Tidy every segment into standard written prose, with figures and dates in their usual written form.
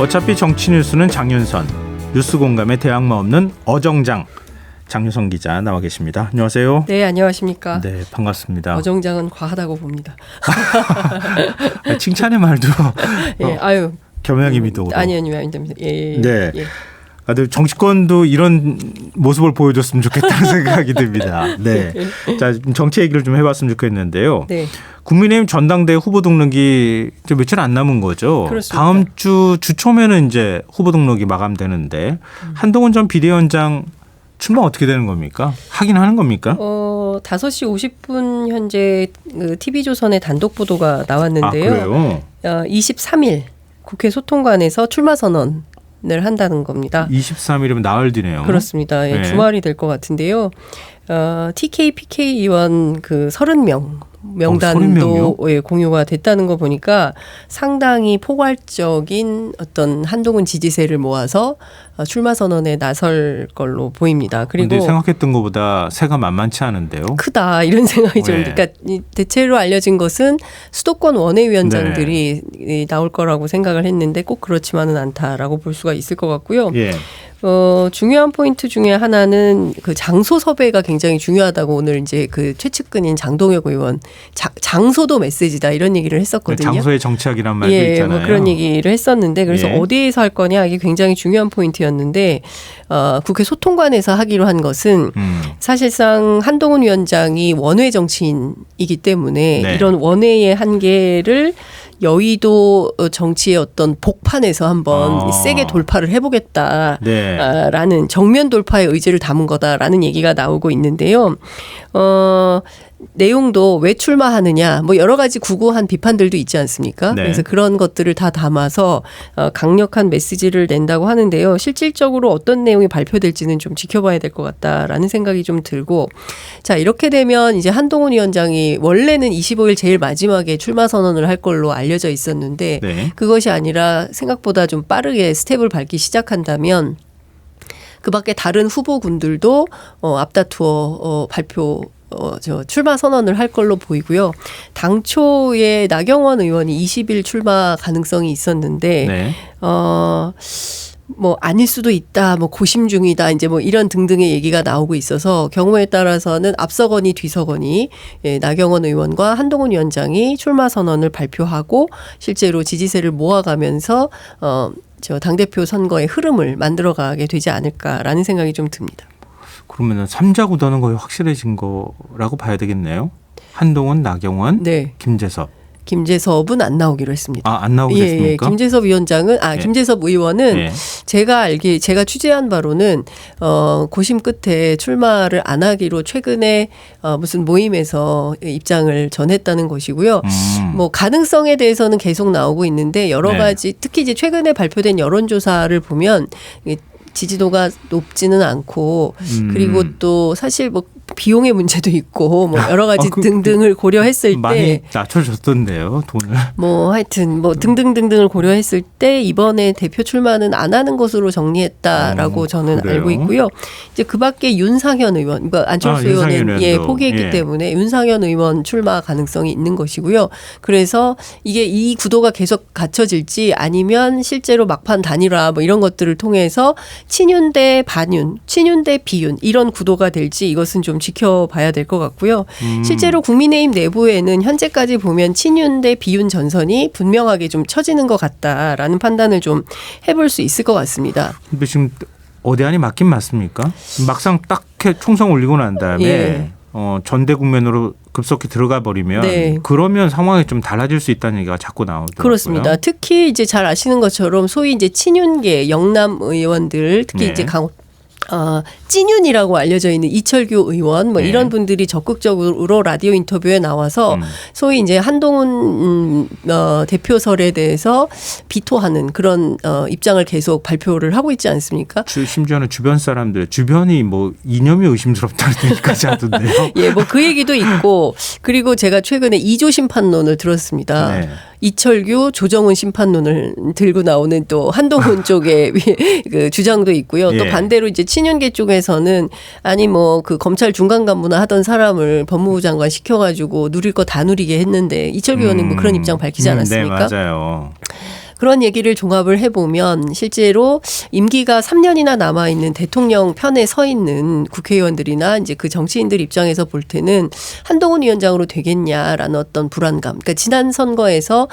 어차피 정치 뉴스는 장윤선, 뉴스 공감에 대항마 없는 어정장 장윤선 기자 나와 계십니다. 안녕하세요. 네, 안녕하십니까. 네, 반갑습니다. 어정장은 과하다고 봅니다. 칭찬의 말도 예, 아유 겸양이 미도로. 아니요, 아닙니다. 예, 네. 예. 정치권도 이런 모습을 보여줬으면 좋겠다는 생각이 듭니다. 네. 자, 정치 얘기를 좀 해봤으면 좋겠는데요. 네. 국민의힘 전당대회 후보 등록이 이제 며칠 안 남은 거죠. 그렇습니다. 다음 주 초면은 이제 후보 등록이 마감되는데 한동훈 전 비대위원장 출마 어떻게 되는 겁니까? 하긴 하는 겁니까? 5시 50분 현재 TV조선의 단독 보도가 나왔는데요. 그래요? 23일 국회 소통관에서 출마 선언을 한다는 겁니다. 23일이면 나흘 뒤네요. 그렇습니다. 예, 네. 주말이 될 것 같은데요. TK, PK 의원 30명 명단도 30명이요? 예, 공유가 됐다는 거 보니까 상당히 포괄적인 어떤 한동훈 지지세를 모아서 출마 선언에 나설 걸로 보입니다. 그리고 근데 생각했던 것보다 세가 만만치 않은데요. 크다 이런 생각이 좀. 네. 그러니까 대체로 알려진 것은 수도권 원외위원장들이 나올 거라고 생각을 했는데 꼭 그렇지만은 않다라고 볼 수가 있을 것 같고요. 예. 중요한 포인트 중에 하나는 그 장소 섭외가 굉장히 중요하다고 오늘 이제 그 최측근인 장동혁 의원 장소도 메시지다 이런 얘기를 했었거든요. 장소의 정치학이란 말도 예, 있잖아요. 뭐 그런 얘기를 했었는데 그래서 예. 어디에서 할 거냐 이게 굉장히 중요한 포인트였는데 국회 소통관에서 하기로 한 것은 사실상 한동훈 위원장이 원외 정치인이기 때문에 네. 이런 원외의 한계를 여의도 정치의 어떤 복판에서 한번 세게 돌파를 해보겠다라는 네. 정면 돌파의 의지를 담은 거다라는 얘기가 나오고 있는데요. 내용도 왜 출마하느냐 뭐 여러 가지 구구한 비판들도 있지 않습니까? 네. 그래서 그런 것들을 다 담아서 강력한 메시지를 낸다고 하는데요. 실질적으로 어떤 내용이 발표될지는 좀 지켜봐야 될 것 같다라는 생각이 좀 들고 자 이렇게 되면 이제 한동훈 위원장이 원래는 25일 제일 마지막에 출마 선언을 할 걸로 알려져 있었는데 네. 그것이 아니라 생각보다 좀 빠르게 스텝을 밟기 시작한다면 그 밖에 다른 후보군들도 앞다투어 발표 출마 선언을 할 걸로 보이고요. 당초에 나경원 의원이 20일 출마 가능성이 있었는데, 네. 뭐 아닐 수도 있다, 뭐 고심 중이다, 이제 뭐 이런 등등의 얘기가 나오고 있어서 경우에 따라서는 앞서거니 뒤서거니 나경원 의원과 한동훈 위원장이 출마 선언을 발표하고 실제로 지지세를 모아가면서 당대표 선거의 흐름을 만들어가게 되지 않을까라는 생각이 좀 듭니다. 그러면 3자 구도는 거의 확실해진 거라고 봐야 되겠네요. 한동훈, 나경원, 네. 김재섭은 안 나오기로 했습니다. 안 나오기로 했습니까? 김재섭 위원장은 김재섭 의원은 제가 취재한 바로는 고심 끝에 출마를 안 하기로 최근에 무슨 모임에서 입장을 전했다는 것이고요. 뭐 가능성에 대해서는 계속 나오고 있는데 여러 가지 특히 이제 최근에 발표된 여론조사를 보면 지지도가 높지는 않고 그리고 또 사실 뭐 비용의 문제도 있고 뭐 여러 가지 등등을 고려했을 때 많이 낮춰줬던데요, 돈을. 뭐 하여튼 뭐 등등등등을 고려했을 때 이번에 대표 출마는 안 하는 것으로 정리했다라고 저는 그래요? 알고 있고요. 이제 그밖에 윤상현 의원, 그러니까 안철수 의원은 포기했기 때문에 윤상현 의원 출마 가능성이 있는 것이고요. 그래서 이게 이 구도가 계속 갖춰질지 아니면 실제로 막판 단일화 뭐 이런 것들을 통해서 친윤 대 반윤, 친윤 대 비윤 이런 구도가 될지 이것은 좀 지켜봐야 될 것 같고요. 실제로 국민의힘 내부에는 현재까지 보면 친윤 대 비윤 전선이 분명하게 좀 처지는 것 같다라는 판단을 좀 해볼 수 있을 것 같습니다. 근데 지금 어디안이 맞긴 맞습니까? 막상 딱 총선 올리고 난 다음에 전대 국면으로 급속히 들어가 버리면 그러면 상황이 좀 달라질 수 있다는 얘기가 자꾸 나오더라고요. 그렇습니다. 특히 이제 잘 아시는 것처럼 소위 이제 친윤계 영남 의원들 특히 이제 찐윤이라고 알려져 있는 이철규 의원 뭐 이런 분들이 적극적으로 라디오 인터뷰에 나와서 소위 이제 한동훈 대표설에 대해서 비토하는 그런 입장을 계속 발표를 하고 있지 않습니까? 심지어는 주변 사람들 주변이 뭐 이념이 의심스럽다는 얘기까지 하던데요. 예, 뭐 그 얘기도 있고 그리고 제가 최근에 이조 심판론을 들었습니다. 이철규, 조정훈 심판론을 들고 나오는 또 한동훈 쪽의 그 주장도 있고요. 또 반대로 이제 친윤계 쪽에서는 아니 뭐 그 검찰 중간 간부나 하던 사람을 법무부 장관 시켜가지고 누릴 거 다 누리게 했는데 이철규 의원은 뭐 그런 입장 밝히지 않았습니까? 네, 맞아요. 그런 얘기를 종합을 해보면 실제로 임기가 3년이나 남아있는 대통령 편에 서 있는 국회의원들이나 이제 그 정치인들 입장에서 볼 때는 한동훈 위원장으로 되겠냐라는 어떤 불안감. 그러니까 지난 선거에서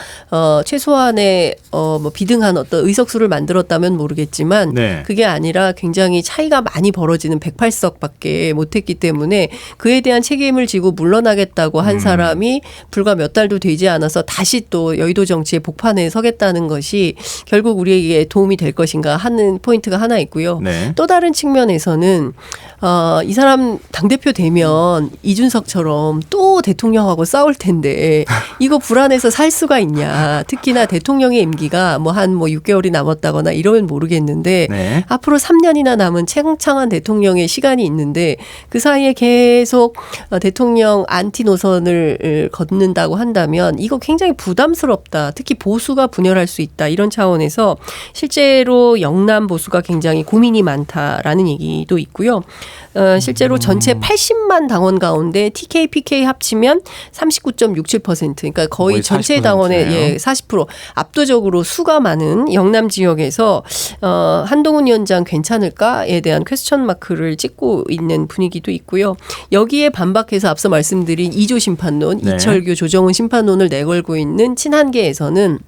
최소한의 뭐 비등한 어떤 의석수를 만들었다면 모르겠지만 네. 그게 아니라 굉장히 차이가 많이 벌어지는 108석밖에 못했기 때문에 그에 대한 책임을 지고 물러나겠다고 한 사람이 불과 몇 달도 되지 않아서 다시 또 여의도 정치의 복판에 서겠다는 것이 결국 우리에게 도움이 될 것인가 하는 포인트가 하나 있고요. 네. 또 다른 측면에서는 이 사람 당대표 되면 이준석처럼 또 대통령하고 싸울 텐데 이거 불안해서 살 수가 있냐. 특히나 대통령의 임기가 뭐 한 6개월이 남았다거나 이러면 모르겠는데 네. 앞으로 3년이나 남은 창창한 대통령의 시간이 있는데 그 사이에 계속 대통령 안티 노선을 걷는다고 한다면 이거 굉장히 부담스럽다. 특히 보수가 분열할 수 있다. 이런 차원에서 실제로 영남 보수가 굉장히 고민이 많다라는 얘기도 있고요. 실제로 전체 80만 당원 가운데 TK, PK 합치면 39.67%. 그러니까 거의 전체 당원의 40% 압도적으로 수가 많은 영남 지역에서 한동훈 위원장 괜찮을까에 대한 퀘스천 마크를 찍고 있는 분위기도 있고요. 여기에 반박해서 앞서 말씀드린 이조 심판론, 네. 이철규, 조정훈 심판론을 내걸고 있는 친한계에서는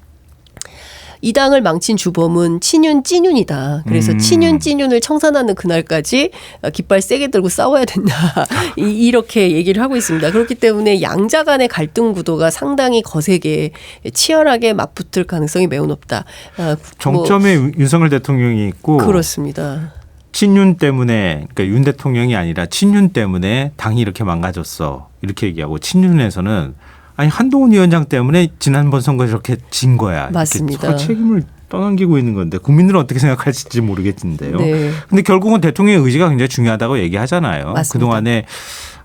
이 당을 망친 주범은 친윤 찐윤이다. 그래서 친윤 찐윤을 청산하는 그날까지 깃발 세게 들고 싸워야 된다. 이렇게 얘기를 하고 있습니다. 그렇기 때문에 양자 간의 갈등 구도가 상당히 거세게 치열하게 맞붙을 가능성이 매우 높다. 정점에 윤석열 대통령이 있고 그렇습니다. 친윤 때문에 그러니까 윤 대통령이 아니라 친윤 때문에 당이 이렇게 망가졌어. 이렇게 얘기하고 친윤에서는 아니 한동훈 위원장 때문에 지난번 선거에 저렇게 진 거야. 맞습니다. 책임을 떠넘기고 있는 건데 국민들은 어떻게 생각할지 모르겠는데요. 네. 근데 결국은 대통령의 의지가 굉장히 중요하다고 얘기하잖아요. 맞습니다. 그동안에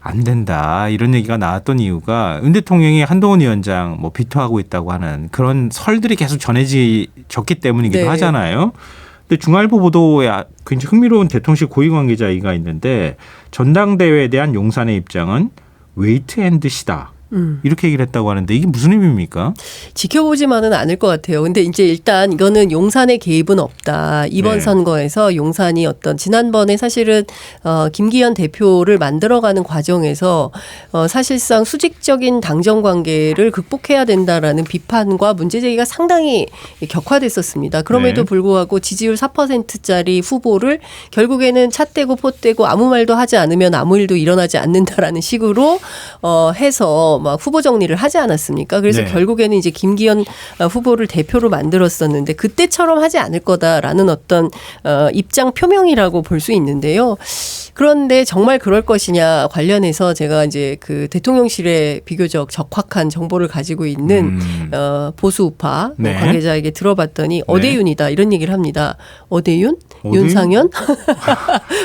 안 된다 이런 얘기가 나왔던 이유가 윤 대통령이 한동훈 위원장 뭐 비토하고 있다고 하는 그런 설들이 계속 전해졌기 때문이기도 네. 하잖아요. 근데 중앙일보 보도에 굉장히 흥미로운 대통령실 고위 관계자가 있는데 전당대회에 대한 용산의 입장은 웨이트 앤 시다. 이렇게 얘기를 했다고 하는데 이게 무슨 의미입니까? 지켜보지만은 않을 것 같아요. 근데 이제 일단 이거는 용산의 개입은 없다. 이번 네. 선거에서 용산이 어떤 지난번에 사실은 김기현 대표를 만들어가는 과정에서 사실상 수직적인 당정 관계를 극복해야 된다라는 비판과 문제 제기가 상당히 격화됐었습니다. 그럼에도 네. 불구하고 지지율 4%짜리 후보를 결국에는 찻대고 포대고 아무 말도 하지 않으면 아무 일도 일어나지 않는다라는 식으로 해서 막 후보 정리를 하지 않았습니까? 그래서 네. 결국에는 이제 김기현 후보를 대표로 만들었었는데 그때처럼 하지 않을 거다라는 어떤 입장 표명이라고 볼 수 있는데요. 그런데 정말 그럴 것이냐 관련해서 제가 이제 그 대통령실에 비교적 적확한 정보를 가지고 있는 보수 우파 네. 관계자에게 들어봤더니 네. 어대윤이다 이런 얘기를 합니다. 어대윤? 윤상현?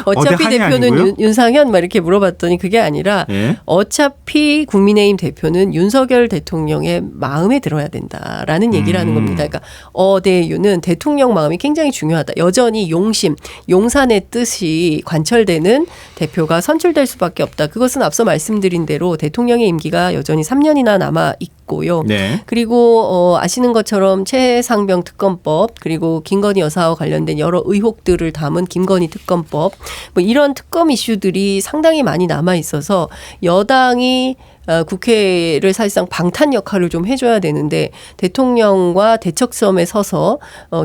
어차피 대표는 윤상현? 막 이렇게 물어봤더니 그게 아니라 네. 어차피 국민의힘 대표는 윤석열 대통령의 마음에 들어야 된다라는 얘기를 하는 겁니다. 그러니까 어대윤은 대통령 마음이 굉장히 중요하다. 여전히 용심, 용산의 뜻이 관철되는 대표가 선출될 수밖에 없다. 그것은 앞서 말씀드린 대로 대통령의 임기가 여전히 3년이나 남아 있고요. 네. 그리고 아시는 것처럼 최상병 특검법 그리고 김건희 여사와 관련된 여러 의혹들을 담은 김건희 특검법 뭐 이런 특검 이슈들이 상당히 많이 남아 있어서 여당이 국회를 사실상 방탄 역할을 좀 해줘야 되는데 대통령과 대척점에 서서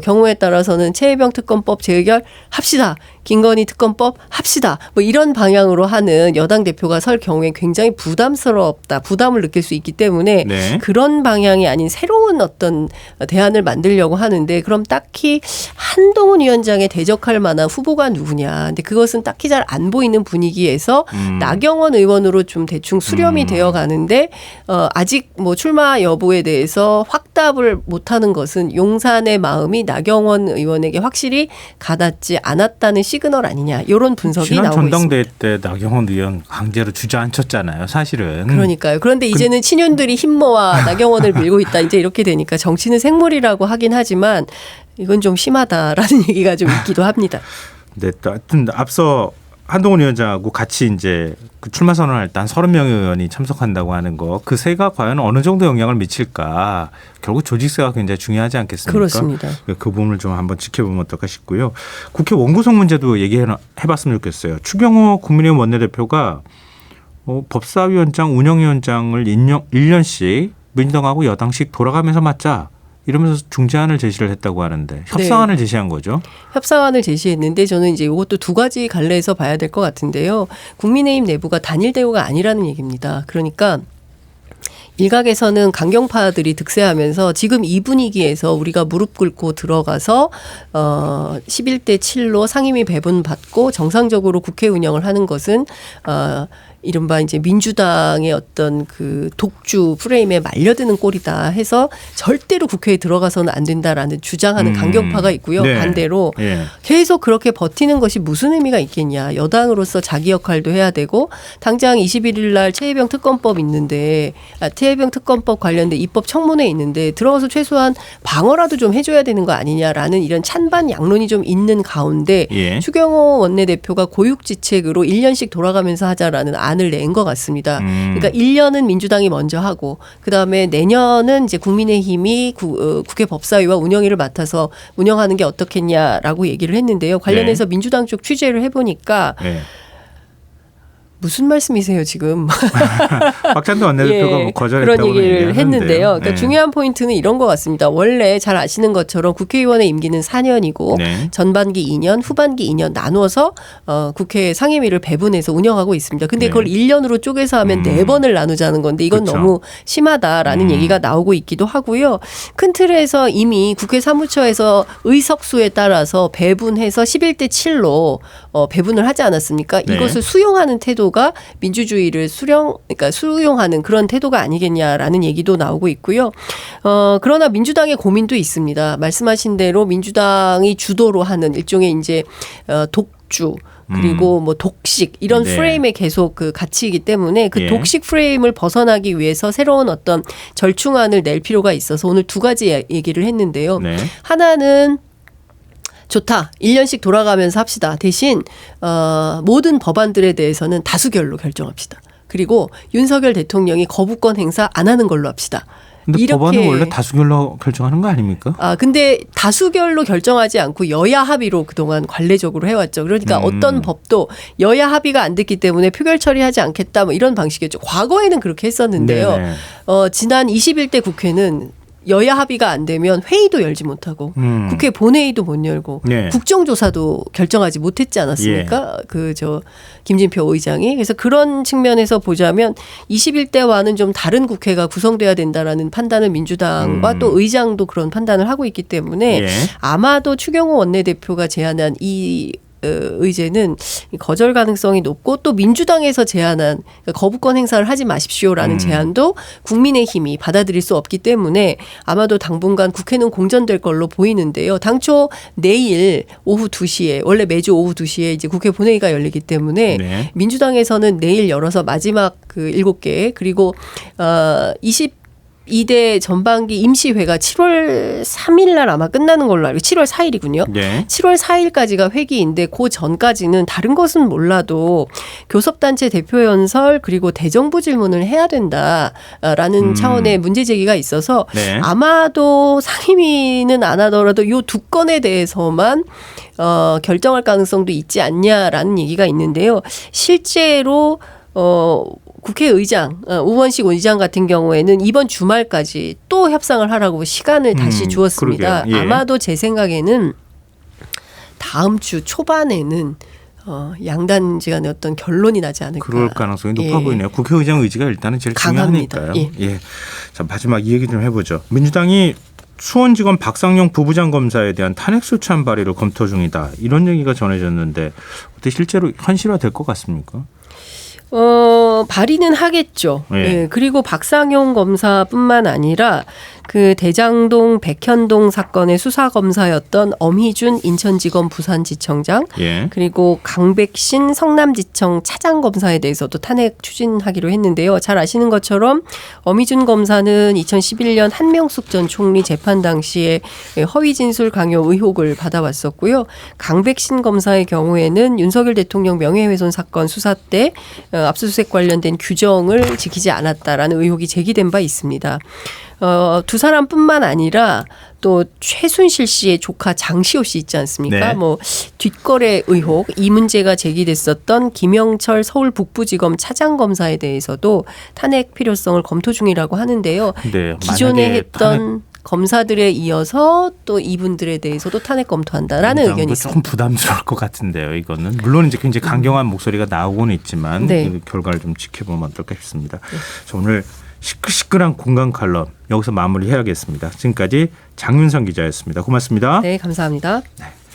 경우에 따라서는 최혜병 특검법 재의결 합시다. 김건희 특검법 합시다. 뭐 이런 방향으로 하는 여당 대표가 설 경우에 굉장히 부담스럽다. 부담을 느낄 수 있기 때문에 네. 그런 방향이 아닌 새로운 어떤 대안을 만들려고 하는데 그럼 딱히 한동훈 위원장에 대적할 만한 후보가 누구냐. 근데 그것은 딱히 잘 안 보이는 분위기에서 나경원 의원으로 좀 대충 수렴이 되어 가는데 아직 뭐 출마 여부에 대해서 확답을 못하는 것은 용산의 마음이 나경원 의원에게 확실히 가닿지 않았다는 시그널 아니냐 이런 분석이 나오고 있습니다. 지난 전당대회 때 나경원 의원 강제로 주저앉혔잖아요. 사실은. 그러니까요. 그런데 이제는 친윤들이 힘모아 나경원을 밀고 있다. 이제 이렇게 되니까 정치는 생물이라고 하긴 하지만 이건 좀 심하다라는 얘기가 좀 있기도 합니다. 네, 하여튼 앞서 한동훈 위원장하고 같이 이제 그 출마 선언할 때 한 30명의 의원이 참석한다고 하는 거, 그 세가 과연 어느 정도 영향을 미칠까? 결국 조직세가 굉장히 중요하지 않겠습니까? 그렇습니다. 그 부분을 좀 한번 지켜보면 어떨까 싶고요. 국회 원구성 문제도 얘기해봤으면 좋겠어요. 추경호 국민의힘 원내대표가 법사위원장, 운영위원장을 1년씩 민주당하고 여당씩 돌아가면서 맡자, 이러면서 중재안을 제시를 했다고 하는데 협상안을 제시한 거죠. 협상안을 제시했는데 저는 이제 이것도 두 가지 갈래에서 봐야 될 것 같은데요. 국민의힘 내부가 단일 대우가 아니라는 얘기입니다. 그러니까 일각에서는 강경파들이 득세하면서 지금 이 분위기에서 우리가 무릎 꿇고 들어가서 11대 7로 상임위 배분받고 정상적으로 국회 운영을 하는 것은 이른바 이제 민주당의 어떤 그 독주 프레임에 말려드는 꼴이다 해서 절대로 국회에 들어가서는 안 된다라는 주장하는 강경파가 있고요. 네. 반대로 계속 그렇게 버티는 것이 무슨 의미가 있겠냐. 여당으로서 자기 역할도 해야 되고 당장 21일 날 최혜병 특검법 있는데 최혜병 특검법 관련된 입법 청문회 있는데 들어가서 최소한 방어라도 좀 해줘야 되는 거 아니냐라는 이런 찬반 양론이 좀 있는 가운데 추경호 원내대표가 고육지책으로 1년씩 돌아가면서 하자라는 안을 낸 것 같습니다. 그러니까 1년은 민주당이 먼저 하고 그다음에 내년은 이제 국민의힘이 국회 법사위와 운영위를 맡아서 운영하는 게 어떻겠냐라고 얘기를 했는데요. 관련해서 민주당 쪽 취재를 해보니까 무슨 말씀이세요 지금? 박찬대 원내대표가 거절했다고 그런 얘기를 했는데요. 그러니까 중요한 포인트는 이런 것 같습니다. 원래 잘 아시는 것처럼 국회의원의 임기는 4년이고 전반기 2년, 후반기 2년 나누어서 국회 상임위를 배분해서 운영하고 있습니다. 근데 그걸 1년으로 쪼개서 하면 4번을 나누자는 건데 이건 그렇죠. 너무 심하다라는 얘기가 나오고 있기도 하고요. 큰 틀에서 이미 국회 사무처에서 의석수에 따라서 배분해서 11대 7로 배분을 하지 않았습니까? 이것을 수용하는 태도 가 민주주의를 그러니까 수용하는 그런 태도가 아니겠냐라는 얘기도 나오고 있고요. 그러나 민주당의 고민도 있습니다. 말씀하신 대로 민주당이 주도로 하는 일종의 이제 독주 그리고 뭐 독식 이런 프레임에 계속 그 갇히기 때문에 그 독식 프레임을 벗어나기 위해서 새로운 어떤 절충안을 낼 필요가 있어서 오늘 두 가지 얘기를 했는데요. 하나는 좋다. 1년씩 돌아가면서 합시다. 대신 모든 법안들에 대해서는 다수결로 결정합시다. 그리고 윤석열 대통령이 거부권 행사 안 하는 걸로 합시다. 근데 법안은 원래 다수결로 결정하는 거 아닙니까? 근데 다수결로 결정하지 않고 여야 합의로 그동안 관례적으로 해왔죠. 그러니까 어떤 법도 여야 합의가 안 됐기 때문에 표결 처리하지 않겠다 뭐 이런 방식이었죠. 과거에는 그렇게 했었는데요. 지난 21대 국회는 여야 합의가 안 되면 회의도 열지 못하고 국회 본회의도 못 열고 국정조사도 결정하지 못했지 않았습니까? 김진표 의장이. 그래서 그런 측면에서 보자면 21대와는 좀 다른 국회가 구성돼야 된다라는 판단을 민주당과 또 의장도 그런 판단을 하고 있기 때문에 아마도 추경호 원내대표가 제안한 이 의제는 거절 가능성이 높고 또 민주당에서 제안한 거부권 행사를 하지 마십시오라는 제안도 국민의힘이 받아들일 수 없기 때문에 아마도 당분간 국회는 공전될 걸로 보이는데요. 당초 내일 오후 2시에 원래 매주 오후 2시에 이제 국회 본회의가 열리기 때문에 민주당에서는 내일 열어서 마지막 그 7개 그리고 22대 전반기 임시회가 7월 3일 날 아마 끝나는 걸로 알고 7월 4일이군요. 7월 4일까지가 회기인데 그 전까지는 다른 것은 몰라도 교섭단체 대표 연설 그리고 대정부 질문을 해야 된다라는 차원의 문제 제기가 있어서 아마도 상임위는 안 하더라도 이 두 건에 대해서만 결정할 가능성도 있지 않냐라는 얘기가 있는데요. 실제로 국회의장 우원식 의장 같은 경우에는 이번 주말까지 또 협상을 하라고 시간을 다시 주었습니다. 아마도 제 생각에는 다음 주 초반에는 양단지간의 어떤 결론이 나지 않을까. 그럴 가능성이 높아 보이네요. 국회의장 의지가 일단은 제일 중요하니까요. 자, 마지막 이 얘기 좀 해보죠. 민주당이 수원지검 박상용 부부장 검사에 대한 탄핵소추안 발의를 검토 중이다. 이런 얘기가 전해졌는데 어떻게 실제로 현실화될 것 같습니까? 발의는 하겠죠. 네. 예. 그리고 박상용 검사뿐만 아니라 그 대장동 백현동 사건의 수사 검사였던 엄희준 인천지검 부산지청장 예. 그리고 강백신 성남지청 차장검사에 대해서도 탄핵 추진하기로 했는데요. 잘 아시는 것처럼 엄희준 검사는 2011년 한명숙 전 총리 재판 당시에 허위 진술 강요 의혹을 받아왔었고요. 강백신 검사의 경우에는 윤석열 대통령 명예훼손 사건 수사 때 압수수색 관련된 규정을 지키지 않았다라는 의혹이 제기된 바 있습니다. 두 사람뿐만 아니라 또 최순실 씨의 조카 장시호 씨 있지 않습니까? 네. 뭐 뒷거래 의혹 이 문제가 제기됐었던 김영철 서울 북부지검 차장검사에 대해서도 탄핵 필요성을 검토 중이라고 하는데요. 네, 기존에 했던 검사들에 이어서 또 이분들에 대해서도 탄핵 검토한다라는 의견이 있습니다. 좀 부담스러울 것 같은데요. 이거는 물론 이제 굉장히 강경한 목소리가 나오고는 있지만 네. 그 결과를 좀 지켜보면 어떨까 싶습니다. 자, 오늘 시끌시끌한 공간 칼럼 여기서 마무리해야겠습니다. 지금까지 장윤선 기자였습니다. 고맙습니다. 네, 감사합니다. 네.